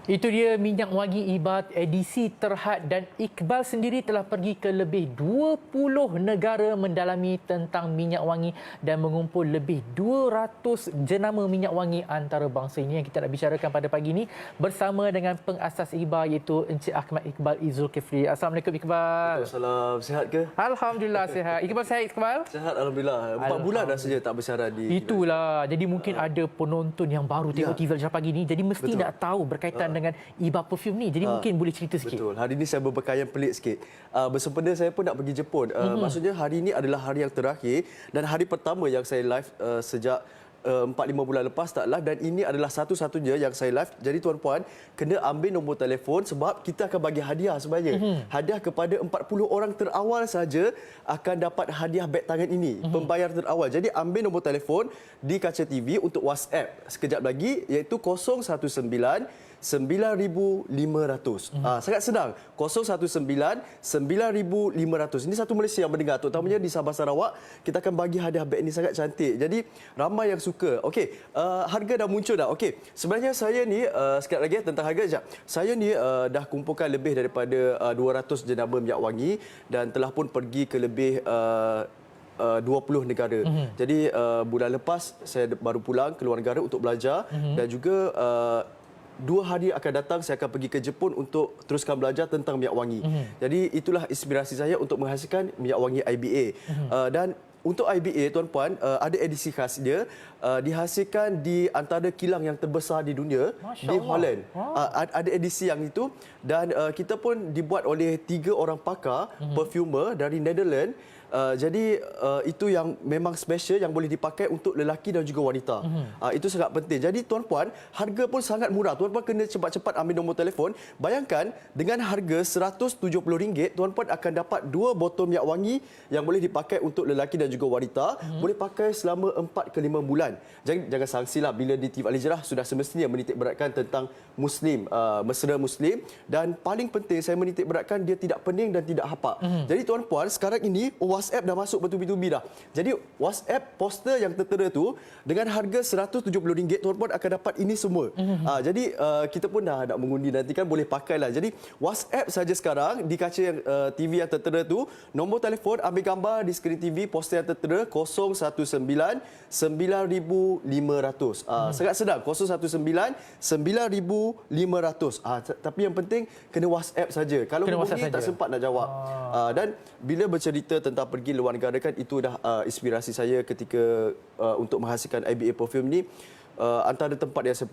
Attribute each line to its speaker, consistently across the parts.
Speaker 1: Itu dia minyak wangi Ibat edisi terhad, dan Iqbal sendiri telah pergi ke lebih 20 negara mendalami tentang minyak wangi dan mengumpul lebih 200 jenama minyak wangi antarabangsa. Ini yang kita nak bicarakan pada pagi ini bersama dengan pengasas IBA iaitu Encik Ahmad Iqbal Zulkifli. Assalamualaikum Iqbal.
Speaker 2: Salam, sihat ke?
Speaker 1: Alhamdulillah sihat. Iqbal sihat Iqbal?
Speaker 2: Sihat Alhamdulillah. 4 bulan dah saja tak bersiaran di...
Speaker 1: Itulah. Jadi mungkin ada penonton yang baru tengok TV Al pagi ni. Jadi mesti
Speaker 2: Betul.
Speaker 1: nak tahu berkaitan dengan IBA Perfume ni. Jadi mungkin boleh cerita sikit.
Speaker 2: Betul. Hari ini saya berpakaian pelik sikit. Bersempena saya pun nak pergi Jepun. Maksudnya hari ini adalah hari yang terakhir dan hari pertama yang saya live sejak 4-5 bulan lepas tak live, dan ini adalah satu-satunya yang saya live. Jadi tuan-puan kena ambil nombor telefon sebab kita akan bagi hadiah sebenarnya. Hadiah kepada 40 orang terawal saja akan dapat hadiah beg tangan ini. Pembayar terawal. Jadi ambil nombor telefon di kaca TV untuk WhatsApp sekejap lagi iaitu 019 9500. Sangat senang. 019 9500. Ini satu Malaysia yang mendengar, terutamanya di Sabah Sarawak. Kita akan bagi hadiah beg ini sangat cantik. Jadi ramai yang suka. Okey, harga dah muncul dah. Okey, sebenarnya saya ni sekejap lagi tentang harga sekejap. Saya ni dah kumpulkan lebih daripada 200 jenama minyak wangi dan telah pun pergi ke lebih 20 negara. Jadi bulan lepas saya baru pulang ke luar negara untuk belajar dan juga 2 hari akan datang saya akan pergi ke Jepun untuk teruskan belajar tentang minyak wangi. Jadi itulah inspirasi saya untuk menghasilkan minyak wangi IBA. Dan untuk IBA tuan-puan ada edisi khas dia, dihasilkan di antara kilang yang terbesar di dunia, di Holland. Ada edisi yang itu dan kita pun dibuat oleh 3 orang pakar perfumer dari Netherlands. Jadi itu yang memang special yang boleh dipakai untuk lelaki dan juga wanita. Itu sangat penting. Jadi tuan-puan, harga pun sangat murah. Tuan-puan kena cepat-cepat ambil nombor telefon. Bayangkan dengan harga RM170, tuan-puan akan dapat 2 botol minyak wangi yang boleh dipakai untuk lelaki dan juga wanita. Boleh pakai selama 4 ke 5 bulan. Jangan sangsilah bila di TV Al-Hijrah sudah semestinya menitik beratkan tentang Muslim, mesra Muslim, dan paling penting saya menitik beratkan dia tidak pening dan tidak hapak. Jadi tuan-puan, sekarang ini WhatsApp dah masuk bertubi-tubi dah. Jadi WhatsApp poster yang tertera tu dengan harga RM170 tuan-puan akan dapat ini semua. Jadi kita pun dah nak mengundi nanti kan, boleh pakailah. Jadi WhatsApp saja sekarang di kaca yang TV yang tertera tu, nombor telefon ambil gambar di skrin TV poster yang tertera 019 9500. Sangat senang, 019 9500. Tapi yang penting kena WhatsApp saja. Kalau hubungi tak sempat nak jawab. Dan bila bercerita tentang pergi luar negara kan, itu dah inspirasi saya ketika untuk menghasilkan IBA Perfume ni. Antara tempat yang saya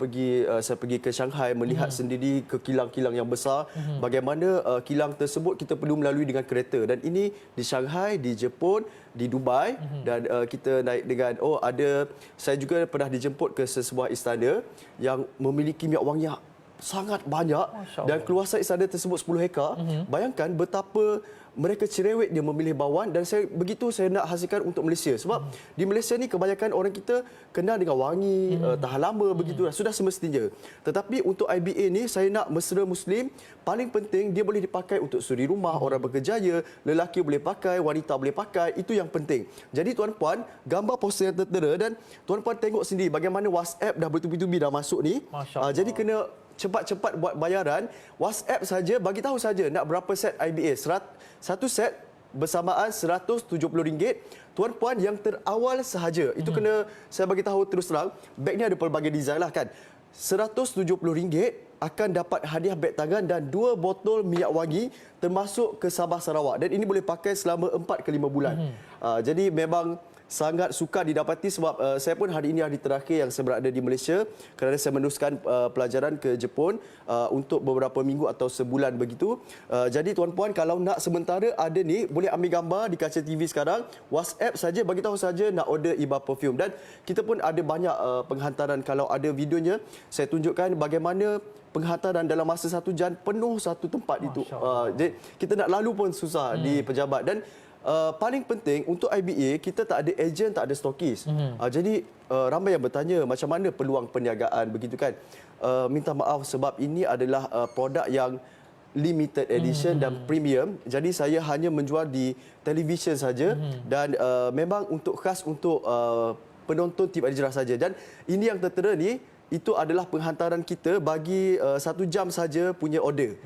Speaker 2: pergi ke Shanghai, melihat sendiri ke kilang-kilang yang besar, bagaimana kilang tersebut kita perlu melalui dengan kereta, dan ini di Shanghai, di Jepun, di Dubai, dan kita naik dengan saya juga pernah dijemput ke sebuah istana yang memiliki minyak wangi sangat banyak dan keluasan istana tersebut 10 hektar. Bayangkan betapa mereka cerewet dia memilih bawang, dan saya nak hasilkan untuk Malaysia sebab di Malaysia ni kebanyakan orang kita kenal dengan wangi, tahan lama begitulah, sudah semestinya. Tetapi untuk IBA ni saya nak mesra Muslim, paling penting dia boleh dipakai untuk suri rumah, orang berkerjaya, lelaki boleh pakai, wanita boleh pakai, itu yang penting. Jadi tuan-puan, gambar poster yang tertera dan tuan-puan tengok sendiri bagaimana WhatsApp dah bertubi-tubi dah masuk ni. Jadi kena cepat-cepat buat bayaran. WhatsApp saja, bagi tahu saja nak berapa set IBA. Satu set bersamaan RM170. Tuan-puan yang terawal sahaja. Itu kena saya bagi tahu terus terang. Beg ni ada pelbagai design lah kan. RM170 akan dapat hadiah beg tangan dan 2 botol minyak wangi termasuk ke Sabah Sarawak. Dan ini boleh pakai selama 4 ke 5 bulan. Jadi memang sangat sukar didapati sebab saya pun hari ini hari terakhir yang saya berada di Malaysia kerana saya meneruskan pelajaran ke Jepun untuk beberapa minggu atau sebulan begitu. Jadi tuan-puan, kalau nak sementara ada ni, boleh ambil gambar di kaca TV sekarang, WhatsApp saja, bagi tahu saja nak order IBA Perfume. Dan kita pun ada banyak penghantaran. Kalau ada videonya saya tunjukkan bagaimana penghantaran dalam masa 1 jam penuh satu tempat itu. Jadi kita nak lalu pun susah di pejabat. Dan paling penting untuk IBA, kita tak ada ejen, tak ada stokis. Jadi ramai yang bertanya macam mana peluang perniagaan begitu kan. Minta maaf sebab ini adalah produk yang limited edition dan premium. Jadi saya hanya menjual di televisyen saja dan memang khas untuk penonton TV Al-Hijrah saja. Dan ini yang tertera ni itu adalah penghantaran kita bagi 1 jam saja punya order.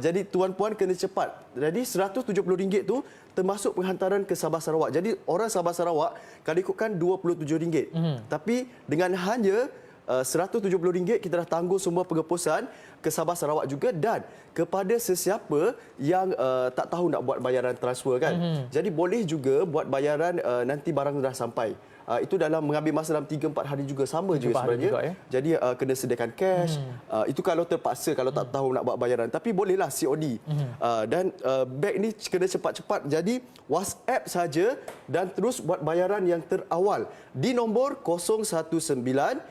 Speaker 2: Jadi tuan-puan kena cepat. Jadi RM170 tu termasuk penghantaran ke Sabah Sarawak. Jadi orang Sabah Sarawak kalau ikutkan RM27. Tapi dengan hanya RM170 kita dah tanggung semua pengepusan ke Sabah Sarawak juga, dan kepada sesiapa yang tak tahu nak buat bayaran transfer kan. Jadi boleh juga buat bayaran nanti barang dah sampai. Itu dalam mengambil masa dalam 3-4 hari juga, sama juga sebenarnya. Juga, ya? Jadi kena sediakan cash. Itu kalau terpaksa, kalau tak tahu nak buat bayaran. Tapi bolehlah COD. Dan beg ni kena cepat-cepat. Jadi WhatsApp saja dan terus buat bayaran yang terawal di nombor 019-9500.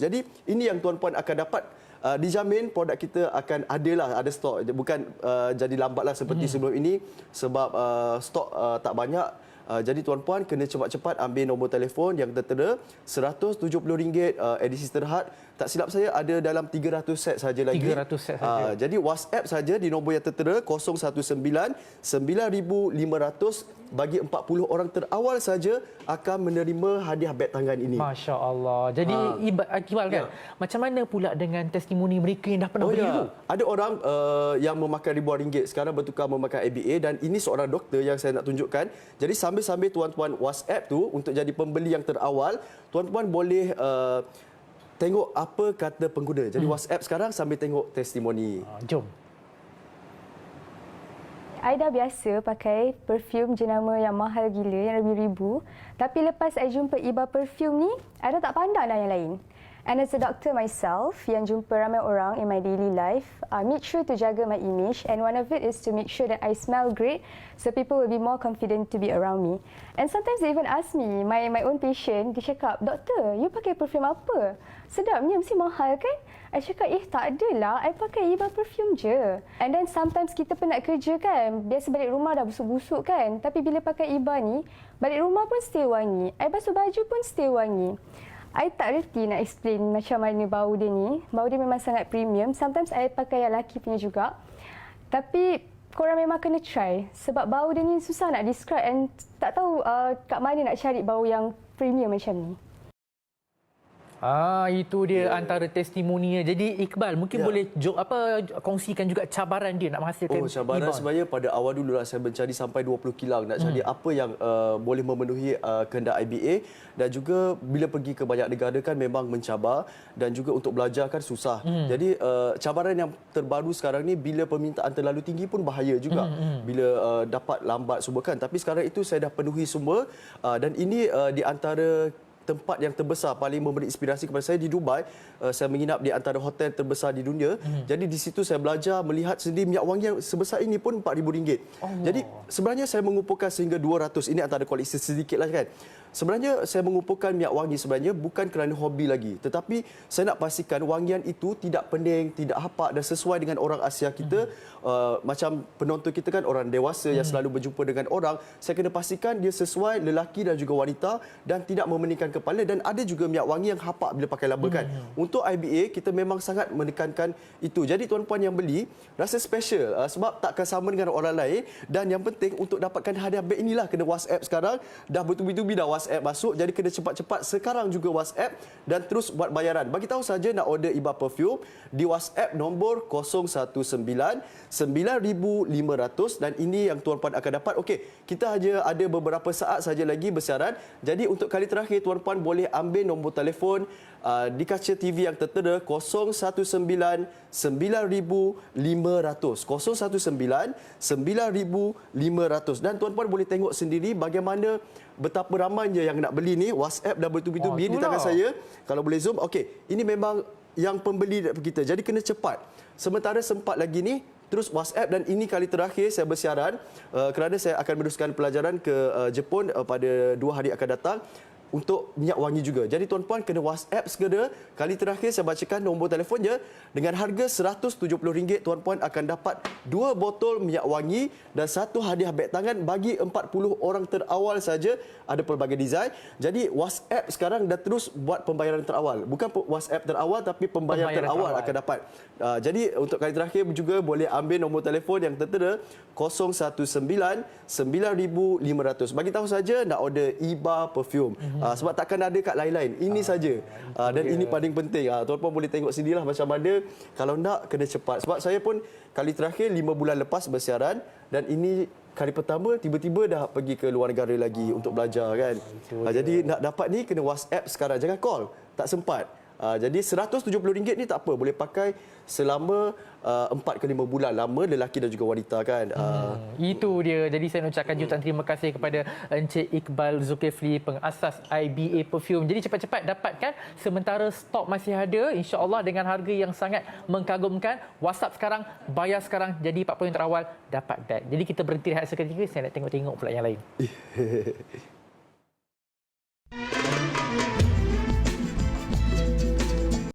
Speaker 2: Jadi ini yang tuan-puan akan dapat. Dijamin produk kita akan ada stok. Bukan jadi lambatlah seperti sebelum ini sebab stok tak banyak. Jadi tuan-puan kena cepat-cepat ambil nombor telefon yang tertera, RM170 edisi terhad. Tak silap saya ada dalam 300 set saja lagi.
Speaker 1: 300 set saja.
Speaker 2: Jadi WhatsApp saja di nombor yang tertera 019-9500 bagi 40 orang terawal saja akan menerima hadiah beg tangan ini.
Speaker 1: Masya Allah. Jadi Iqbal kan, macam mana pula dengan testimoni mereka yang dah pernah beli dulu?
Speaker 2: Ada orang yang memakan ribuan ringgit sekarang bertukar memakan ABA, dan ini seorang doktor yang saya nak tunjukkan. Jadi sambil-sambil tuan-tuan WhatsApp tu untuk jadi pembeli yang terawal, tuan-tuan boleh tengok apa kata pengguna. Jadi WhatsApp sekarang sambil tengok testimoni.
Speaker 1: Jom.
Speaker 3: I dah biasa pakai perfume jenama yang mahal gila, yang ribu-ribu. Tapi lepas I jumpa Iba perfume ni, I dah tak pandang dah yang lain. And as a doctor myself, yang jumpa ramai orang in my daily life, I make sure to jaga my image, and one of it is to make sure that I smell great so people will be more confident to be around me. And sometimes they even ask me, my own patient, dia cakap, "Doktor, you pakai perfume apa? Sedapnya, mesti mahal kan?" I cakap, tak adalah, I pakai Iba perfume je. And then sometimes kita penat kerja kan, biasa balik rumah dah busuk-busuk kan. Tapi bila pakai Iba ni, balik rumah pun stay wangi. I basuh baju pun stay wangi. I tak reti nak explain macam mana bau dia ni. Bau dia memang sangat premium. Sometimes I pakai yang lelaki punya juga. Tapi korang memang kena try. Sebab bau dia ni susah nak describe, and tak tahu kat mana nak cari bau yang premium macam ni.
Speaker 1: Itu dia antara testimoninya. Jadi Iqbal mungkin boleh kongsikan juga cabaran dia nak menghasilkan
Speaker 2: cabaran
Speaker 1: Iba.
Speaker 2: sebenarnya pada awal dulu saya mencari sampai 20 kilang nak cari apa yang boleh memenuhi kehendak IBA, dan juga bila pergi ke banyak negara kan memang mencabar, dan juga untuk belajar kan susah. Jadi cabaran yang terbaru sekarang ni, bila permintaan terlalu tinggi pun bahaya juga. Bila dapat lambat semua kan. Tapi sekarang itu saya dah penuhi semua, dan ini di antara tempat yang terbesar paling memberi inspirasi kepada saya di Dubai. Saya menginap di antara hotel terbesar di dunia. Jadi di situ saya belajar melihat sendiri minyak wangi yang sebesar ini pun RM4,000. Jadi sebenarnya saya mengumpulkan sehingga 200. Ini antara koleksi sedikit lah kan. Sebenarnya saya mengumpulkan minyak wangi sebenarnya bukan kerana hobi lagi, tetapi saya nak pastikan wangian itu tidak pening, tidak hapak dan sesuai dengan orang Asia kita. Macam penonton kita kan orang dewasa yang selalu berjumpa dengan orang, saya kena pastikan dia sesuai lelaki dan juga wanita dan tidak memeningkan kepala. Dan ada juga minyak wangi yang hapak bila pakai laba kan. Untuk IBA kita memang sangat menekankan itu. Jadi tuan-puan yang beli rasa special sebab takkan sama dengan orang lain. Dan yang penting untuk dapatkan hadiah beg inilah kena WhatsApp sekarang. Dah bertubi-tubi dah WhatsApp masuk, jadi kena cepat-cepat sekarang juga WhatsApp dan terus buat bayaran. Bagi tahu saja nak order Iba perfume di WhatsApp nombor 019-9500, dan ini yang tuan-puan akan dapat. Okey, kita hanya ada beberapa saat saja lagi bersiaran. Jadi untuk kali terakhir tuan-puan boleh ambil nombor telefon di kaca TV yang tertera 019-9500, 019-9500, dan tuan-puan boleh tengok sendiri bagaimana betapa ramainya yang nak beli ni. WhatsApp dah bertubi-tubi di tangan saya. Kalau boleh zoom. Okey, ini memang yang pembeli kita. Jadi kena cepat. Sementara sempat lagi ni, terus WhatsApp. Dan ini kali terakhir saya bersiaran kerana saya akan meneruskan pelajaran ke Jepun pada 2 hari akan datang untuk minyak wangi juga. Jadi tuan-puan kena WhatsApp segera. Kali terakhir saya bacakan nombor telefonnya. Dengan harga RM170 tuan-puan akan dapat 2 botol minyak wangi dan 1 hadiah beg tangan bagi 40 orang terawal saja. Ada pelbagai design. Jadi WhatsApp sekarang dah terus buat pembayaran terawal. Bukan WhatsApp terawal tapi pembayaran terawal akan dapat. Jadi untuk kali terakhir juga boleh ambil nombor telefon yang tertera 019-9500. Bagi tahu saja nak order Iba perfume. Sebab takkan ada kat lain-lain. Ini saja. Dan ini paling penting. Tuan-tuan boleh tengok sendirilah macam mana. Kalau nak, kena cepat. Sebab saya pun kali terakhir 5 bulan lepas bersiaran dan ini kali pertama tiba-tiba dah pergi ke luar negara lagi untuk belajar kan. Jadi nak dapat ni kena WhatsApp sekarang. Jangan call. Tak sempat. Jadi RM170 ni tak apa, boleh pakai selama 4 ke 5 bulan, lama lelaki dan juga wanita kan.
Speaker 1: Itu dia. Jadi saya nak ucapkan jutaan terima kasih kepada Encik Iqbal Zulkifli, pengasas IBA Perfume. Jadi cepat-cepat dapatkan sementara stok masih ada, insya-Allah dengan harga yang sangat mengkagumkan. WhatsApp sekarang, bayar sekarang, jadi 4 poin terawal dapat beg. Jadi kita berhenti rehat seketika, saya nak tengok-tengok pula yang lain.